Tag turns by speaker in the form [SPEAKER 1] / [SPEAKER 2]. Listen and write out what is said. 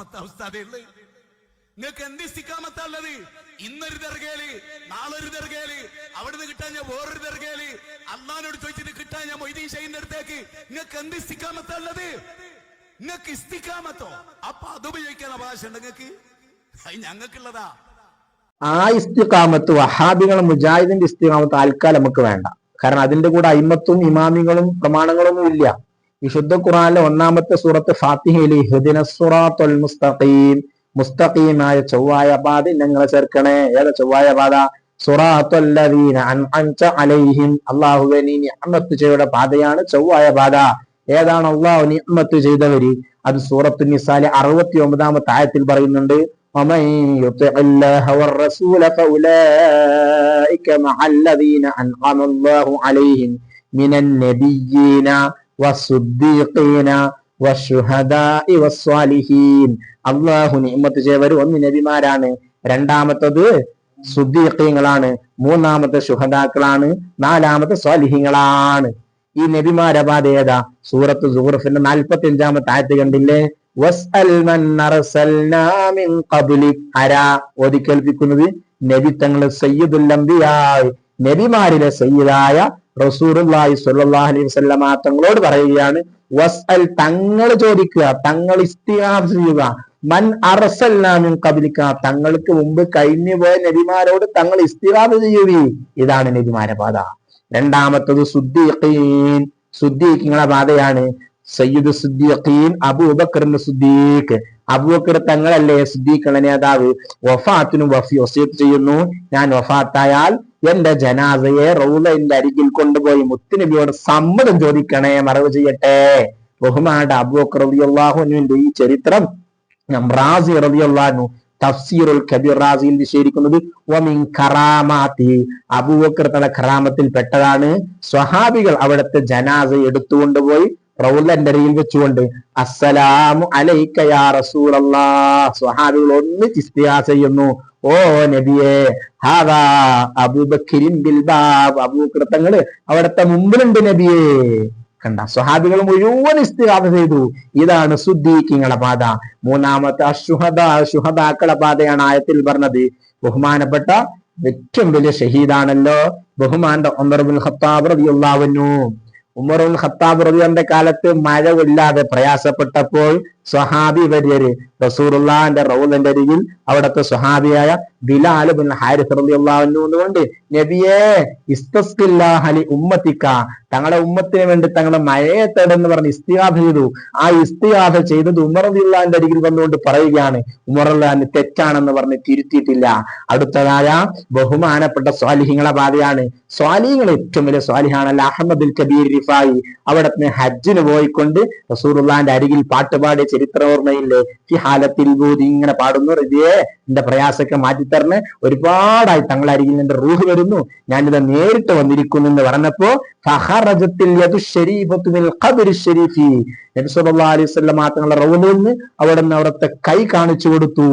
[SPEAKER 1] അവസ്ഥയുള്ളത്. നിങ്ങൾക്ക് എന്ത് ഇസ്തിഖാമത്തുള്ളത്? ഇന്നൊരു ദർഗയില്, നാളൊരു ദർഗയില്, അവിടുന്ന് കിട്ടാൻ ഞാൻ വേറൊരു ദർഗയില്, അള്ളാനോട് ചോദിച്ചിട്ട് കിട്ടാൻ ഞാൻ മൊയ്തീൻ ഷെയ്ഖിന്റെ അടുത്തേക്ക്. നിങ്ങൾക്ക് എന്ത് ഇസ്തിഖാമത്തുള്ളത്? നിങ്ങൾക്ക് ഇസ്തിഖാമത്തോ? അപ്പൊ അത് ഉപയോഗിക്കാനുള്ള ഭാഷ ഉണ്ട് നിങ്ങൾക്ക്? ഞങ്ങൾക്കുള്ളതാ.
[SPEAKER 2] ആ ഇസ്തിഖാമത്ത് വഹാബികളും മുജാഹിദിന്റെ ഇസ്തിഖാമത്ത് ആൽക്കാൽ നമുക്ക് വേണ്ട. കാരണം അതിന്റെ കൂടെ അയിമത്തും ഇമാമികളും പ്രമാണങ്ങളൊന്നും ഇല്ല. വിശുദ്ധ ഖുർആനിലെ ഒന്നാമത്തെ സൂറത്ത് ഫാത്തിഹയിലെ ഇഹ്ദിനസ് സിറാത്തുൽ മുസ്തഖീം, മുസ്തഖീമായ ചൊവ്വായ പാത ഞങ്ങളെ ചേർക്കണേ. ഏതാ ചൊവ്വായ പാത? സിറാത്തുൽ ലദീന അൻഅംത അലൈഹിം, അല്ലാഹുവേ നീ നിഅമത്ത് ചെയ്ത പാതയാണ് ചൊവ്വായ പാത. ഏതാണ് അല്ലാഹു നിഅമത്ത് ചെയ്തവര്? അത് സൂറത്തുൻ നിസായിലെ 69-ാമത്തെ ആയത്തിൽ പറയുന്നുണ്ട്. ومن يطع الله والرسول فأولئك مع الذين أنعم الله عليهم من النبيين والصديقين والشهداء والصالحين. അള്ളാഹു നിഅമത്ത് ചെയ്തവര് ഒന്ന് നബിമാരാണ്, രണ്ടാമത്തത് സുദ്ദീഖീങ്ങളാണ്, മൂന്നാമത്തെ ശുഹദാക്കളാണ്, നാലാമത്തെ സ്വാലിഹീങ്ങളാണ്. ഈ നബിമാരെ പാത ഏതാ? സൂറത്ത് സൂറഫിന്റെ 45-ാമത്തെ ആയത്ത് കണ്ടില്ലേ? ആരാ ഓതി കേൾപ്പിക്കുന്നത്? നബി തങ്ങള് സയ്യിദുൽ അംബിയാ, നബിമാരിലെ സയ്യിദായ റസൂലുള്ളാഹി സ്വല്ലല്ലാഹു അലൈഹി വസല്ലമ തങ്ങളോട് പറയുകയാണ്, വസ്അൽ, തങ്ങൾ ചോദിക്കുക, തങ്ങൾ ഇസ്തിഗാസ ചെയ്യുക, മൻ അർസൽനാ മിൻ ഖബ്ലിക, തങ്ങൾക്ക് മുമ്പ് കഴിഞ്ഞു പോയ നബിമാരോട് തങ്ങൾ ഇസ്തിഗാസ ചെയ്യുവി. ഇതാണ് നബിമാരെ പാത. രണ്ടാമത്തത് സുദ്ദീഖീൻ, സുദ്ദീഖീങ്ങളെ പാതയാണ്. സയ്യിദ് സുദ്ദീഖീൻ അബൂബക്കറിന്റെ സുദ്ദീഖ്, അബൂബക്കർ തങ്ങളല്ലേ സുദ്ദീഖുകളുടെ നേതാവ്. വഫാത്തിനും വസിയത്ത് ചെയ്യുന്നു, ഞാൻ വഫാത്തായാൽ എന്റെ ജനാസയെ റൗളയുടെ അരികിൽ കൊണ്ടുപോയി മുത്തുനബിയോട് സമ്മതം ചോദിക്കണേ, മറവ് ചെയ്യട്ടെ. ബഹുമാനപ്പെട്ട അബൂബക്കർ റളിയല്ലാഹു അൻഹുവിന്റെ ഈ ചരിത്രം റാസി റളിയല്ലാഹു അൻഹു തഫ്സീറുൽ കബീർ റാസിയിൽ വിശദീകരിക്കുന്നത് വമിൻ കറാമാത്തി, അബൂബക്കർ തന്റെ ഖറാമത്തിൽ പെട്ടതാണ് സ്വഹാബികൾ അവിടുത്തെ ജനാസ എടുത്തുകൊണ്ടുപോയി റൗളന്റെ അരികിൽ വെച്ചുകൊണ്ട് അസ്സലാമു അലൈക യാ റസൂലല്ലാഹ്, സ്വഹാബികൾ ഒന്നിച്ച് ഇസ്തിഗാസ ചെയ്യുന്നു, ഓ നബിയേ, ഹാദാ അബൂബക്കറിൻ ബിൽ ബാബ്, അബൂബക്കർ തങ്ങള് അവിടുത്തെ മുമ്പിലുണ്ട് നബിയേ. കണ്ട, സ്വഹാബികൾ മുഴുവൻ ഇസ്തിഗാസ ചെയ്തു. ഇതാണ് സുദ്ദീഖീങ്ങളെ പാത. മൂന്നാമത്തെ ശുഹദാക്കളെ പാതയാണ് ആയത്തിൽ പറഞ്ഞത്. ബഹുമാനപ്പെട്ട ഏറ്റവും വലിയ ഷഹീദാണല്ലോ ബഹുമാനന്റെ ഉമർ ഇബ്നുൽ ഖത്താബ് റളിയല്ലാഹു അൻഹു. ഉമർ ഇബ്നുൽ ഖത്താബ് റളിയല്ലാഹുവിന്റെ കാലത്ത് മഴയില്ലാതെ പ്രയാസപ്പെട്ടപ്പോൾ സ്വഹാബി വര്യര് റസൂലുള്ളാഹിന്റെ റൗളന്റെ അരികിൽ അവിടുത്തെ സ്വഹാബിയായ ബിലാൽ ഇബ്നുൽ ഹാരിസ് റളിയല്ലാഹു അൻഹു കൊണ്ട് നബിയേ ഇസ്തസ്ഖില്ലാഹ ലി ഉമ്മത്തിക, തങ്ങളുടെ ഉമ്മത്തിന് വേണ്ടി തങ്ങളുടെ മഴയെ തേടെന്ന് പറഞ്ഞ് ഇസ്തിഗാസ ചെയ്തു. ആ ഇസ്തിഗാസ ചെയ്തത് ഉമർ റളിയല്ലാഹുവിന്റെ അരികിൽ വന്നുകൊണ്ട് പറയുകയാണ്. ഉമർ റളിയല്ലാഹു തെറ്റാണെന്ന് പറഞ്ഞ് തിരുത്തിയിട്ടില്ല. അടുത്തതായ ബഹുമാനപ്പെട്ട സ്വാലിഹീങ്ങളെ പാതയാണ്. സ്വാലിഹീങ്ങൾ ഏറ്റവും വലിയ സ്വാലിഹാണല്ലോ അഹ്മദുൽ കബീർ റിഫായി, അവിടുന്ന് ഹജ്ജിന് പോയിക്കൊണ്ട് റസൂലുള്ളാഹിന്റെ അരികിൽ പാട്ടുപാടിയ ചരിത്രം ഓർമ്മയില്ലേ? ഫി ഹാലത്തിൽ ബൂദി, ഇങ്ങനെ പാടുന്നു, റബിയേ എന്റെ പ്രയാസമൊക്കെ മാറ്റിത്തരണേ, ഒരുപാടായി തങ്ങളെ അരികിൽ എന്റെ റൂഹ് വരുന്നു, ഞാനിത് നേരിട്ട് വന്നിരിക്കുന്നു എന്ന് പറഞ്ഞപ്പോ ഫഖറജത്തിൽ യദു ശരീഫത്തു മിൽ ഖബ്രി ശരീഫി, നബി സല്ലല്ലാഹു അലൈഹി വസല്ലം തങ്ങളുടെ റൗളിൽ നിന്ന് അവിടുത്തെ കൈ കാണിച്ചു കൊടുത്തു.